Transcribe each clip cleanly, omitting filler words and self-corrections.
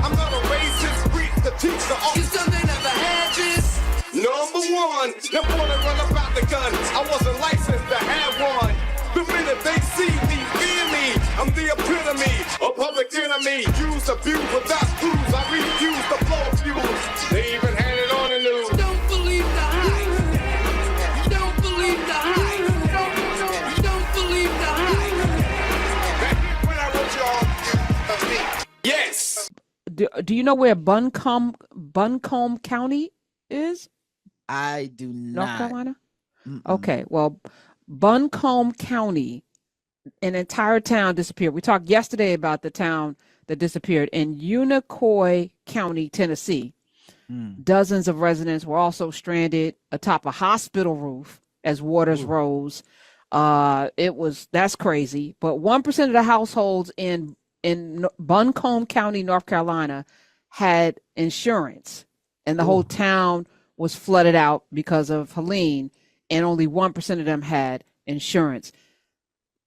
I'm not a racist, preach the teacher. You still they never had this. Number one, them wanna run about the gun. I wasn't licensed to have one. The minute they see me, fear me. I'm the epitome, a public enemy. Use, abuse, without clues. I refuse to blow fuse. They even had it on the news. Don't believe the hype. Don't believe the hype. Don't believe the hype. Back when I wrote y'all, yes. Do you know where Buncombe County is? I do not. North Carolina? Okay, well, Buncombe County, an entire town disappeared. We talked yesterday about the town that disappeared in Unicoi County, Tennessee. Dozens of residents were also stranded atop a hospital roof as waters rose. That's crazy. But 1% of the households in Buncombe County, North Carolina, had insurance, and the whole town was flooded out because of Helene, and only 1% of them had insurance.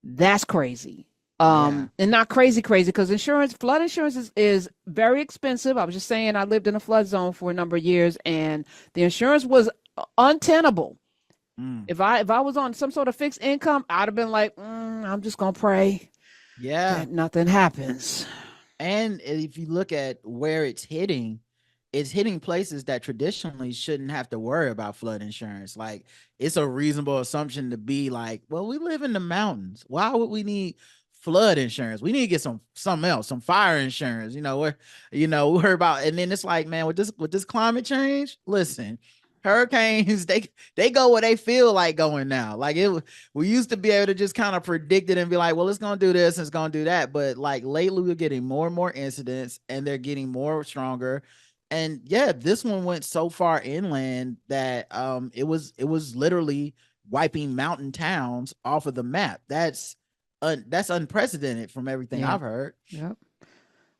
That's crazy. And not crazy because flood insurance is very expensive. I was just saying, I lived in a flood zone for a number of years, and the insurance was untenable. If I was on some sort of fixed income, I'd have been like, I'm just gonna pray that nothing happens. And if you look at where it's hitting places that traditionally shouldn't have to worry about flood insurance. Like, it's a reasonable assumption to be like, well, we live in the mountains. Why would we need flood insurance? We need to get something else, some fire insurance. We heard about, and then it's like, man, with this climate change, listen, hurricanes, they go where they feel like going now. Like, we used to be able to just kind of predict it and be like, well, it's gonna do this, it's gonna do that. But like lately, we're getting more and more incidents, and they're getting more stronger. And this one went so far inland that it was literally wiping mountain towns off of the map. That's unprecedented from everything I've heard. Yep.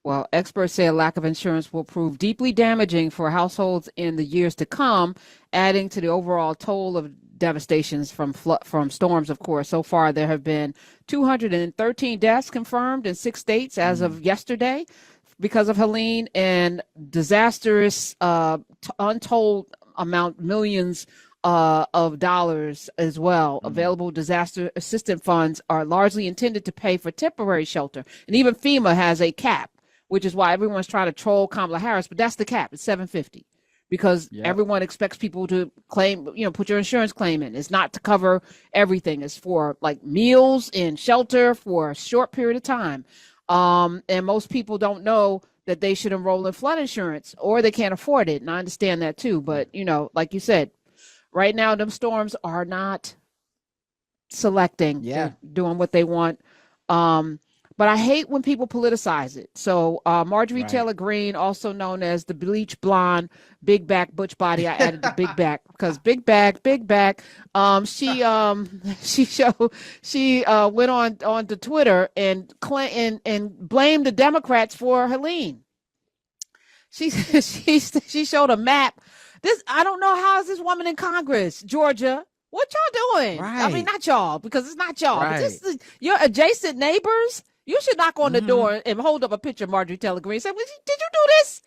Well, experts say a lack of insurance will prove deeply damaging for households in the years to come, adding to the overall toll of devastations from storms. Of course, so far there have been 213 deaths confirmed in 6 states as of yesterday because of Helene, and disastrous, untold amount, millions of dollars as well. Available disaster assistance funds are largely intended to pay for temporary shelter, and even FEMA has a cap, which is why everyone's trying to troll Kamala Harris, but that's the cap. It's $750 because everyone expects people to claim, put your insurance claim in. It's not to cover everything. It's for like meals and shelter for a short period of time. And most people don't know that they should enroll in flood insurance, or they can't afford it. And I understand that too. But, like you said, right now, them storms are not selecting. They're doing what they want. But I hate when people politicize it. So Marjorie Taylor Greene, also known as the bleach blonde, big back, butch body. I added the big back because big back. She went on to Twitter and blamed the Democrats for Helene. She showed a map. I don't know, how is this woman in Congress, Georgia? What y'all doing? Right. I mean, not y'all, because it's not y'all. Right. But this is your adjacent neighbors. You should knock on the door and hold up a picture of Marjorie Taylor Greene. Say, did you do this?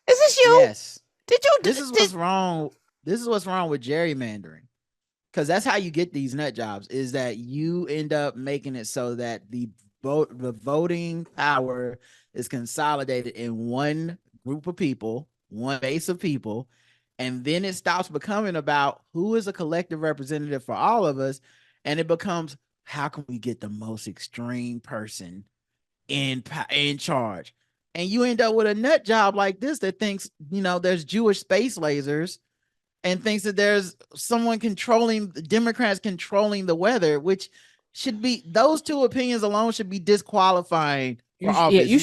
Is this you? Yes. Did you do this? Is what's wrong. This is what's wrong with gerrymandering. Because that's how you get these nut jobs, is that you end up making it so that the voting power is consolidated in one group of people, one base of people, and then it stops becoming about who is a collective representative for all of us, and it becomes, how can we get the most extreme person in charge? And you end up with a nut job like this that thinks, there's Jewish space lasers, and thinks that there's someone Democrats controlling the weather, which should be, those two opinions alone should be disqualifying for office. Yeah, you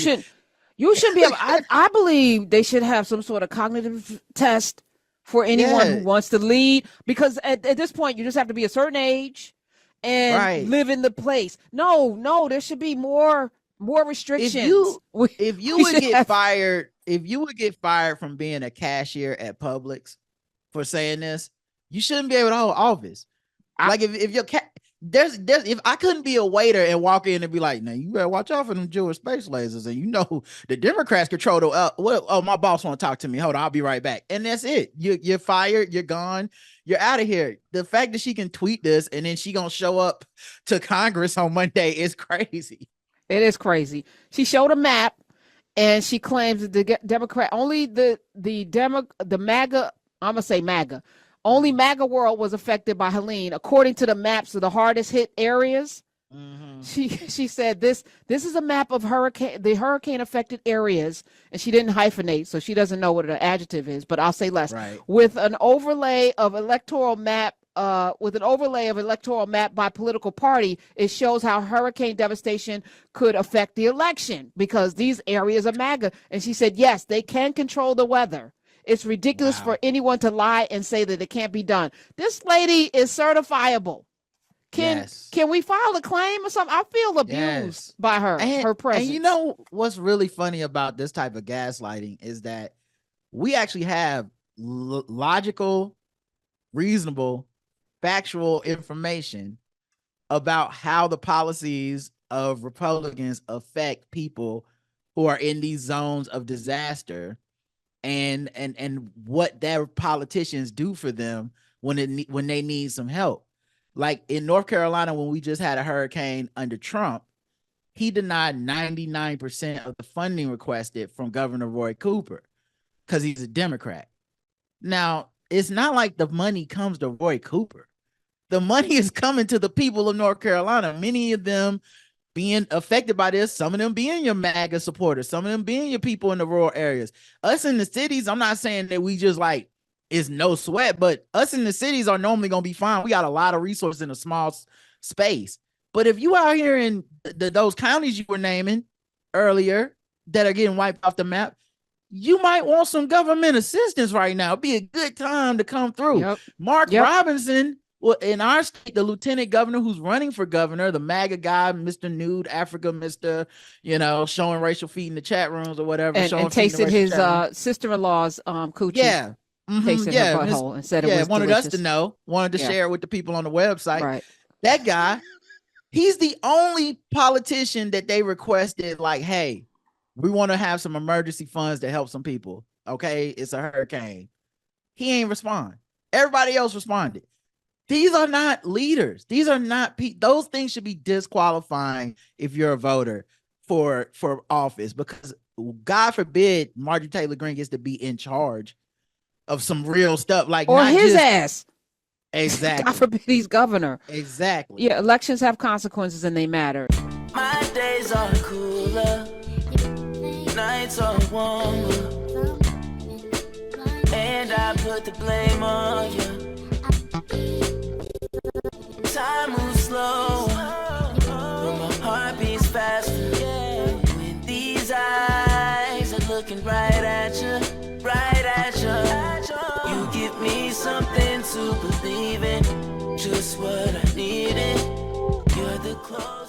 should be able, I believe they should have some sort of cognitive test for anyone who wants to lead, because at this point you just have to be a certain age and live in the place. No, there should be more restrictions. If you would get fired from being a cashier at Publix for saying this, you shouldn't be able to hold office. Like if there's if I couldn't be a waiter and walk in and be like, now you better watch out for them Jewish space lasers, and you know the Democrats control the oh, my boss want to talk to me, hold on, I'll be right back, and that's it. You're fired, you're gone, you're out of here. The fact that she can tweet this and then she gonna show up to Congress on Monday is crazy. It is crazy. She showed a map, and she claims that the Democrat only the MAGA, I'm gonna say MAGA, only MAGA world was affected by Helene, according to the maps of the hardest hit areas. Mm-hmm. She said this is a map of the hurricane affected areas, and she didn't hyphenate, so she doesn't know what an adjective is, but I'll say less. Right. With an overlay of electoral map by political party, it shows how hurricane devastation could affect the election because these areas are MAGA. And she said, yes, they can control the weather. It's ridiculous for anyone to lie and say that it can't be done. This lady is certifiable. Can we file a claim or something? I feel abused by her, her presence. And you know what's really funny about this type of gaslighting is that we actually have logical, reasonable, factual information about how the policies of Republicans affect people who are in these zones of disaster, and what their politicians do for them when they need some help. Like in North Carolina, when we just had a hurricane under Trump, he denied 99% of the funding requested from Governor Roy Cooper because he's a Democrat. Now, it's not like the money comes to Roy Cooper. The money is coming to the people of North Carolina, many of them being affected by this, some of them being your MAGA supporters, some of them being your people in the rural areas. Us in the cities, I'm not saying that we just like, it's no sweat, but us in the cities are normally going to be fine. We got a lot of resources in a small space. But if you out here in those counties you were naming earlier that are getting wiped off the map, you might want some government assistance right now. It'd be a good time to come through. Yep. Mark Robinson, well, in our state, the lieutenant governor who's running for governor, the MAGA guy, Mr. Nude Africa, Mr. Showing racial feet in the chat rooms or whatever. And tasted his sister-in-law's coochie. Yeah. Tasted her butthole and said it was wanted delicious. us to know, wanted to share it with the people on the website. Right. That guy, he's the only politician that they requested, like, hey, we want to have some emergency funds to help some people. Okay, it's a hurricane. He ain't respond. Everybody else responded. These are not leaders. These are not those things should be disqualifying if you're a voter for office, because God forbid Marjorie Taylor Greene gets to be in charge of some real stuff, like or his ass. Exactly. God forbid he's governor. Exactly. Yeah, elections have consequences and they matter. My days are cooler, nights are warmer, and I put the blame on you. Time moves slow, but my heart beats faster. When these eyes are looking right at you, you give me something to believe in, just what I needed. You're the closest.